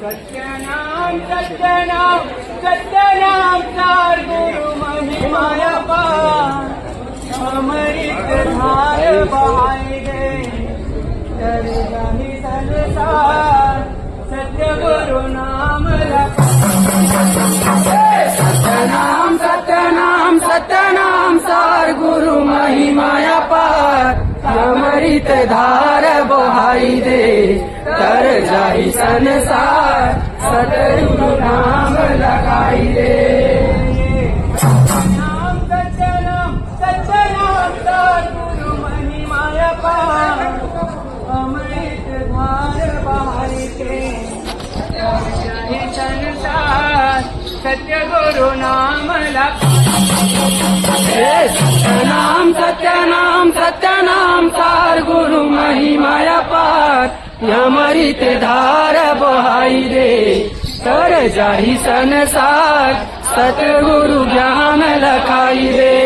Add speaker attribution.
Speaker 1: सत्यनाम सत्यनाम सत्यनाम चार गुरु महिमाया पार अमृत धार बहाय दे तर जाहि संसार सत्य गुरु नाम सत्यनाम सत्यनाम सत्यनाम सार गुरु महिमाया पार अमृत धार बहाई दे तर जाहि संसार सतगुरु नाम लगाई दे सत्यनाम सत्यनाम सत्यनाम सार गुरु महिमाया पार अमृत धार बहाई दे तर जाहि संसार सत्य गुरु नाम सत्यनाम सत्यनाम सत्यनाम सार गुरु महिमाया पार अमृत धार बहाई दे तर जाहि संसार सतगुरु ज्ञान लखाई दे।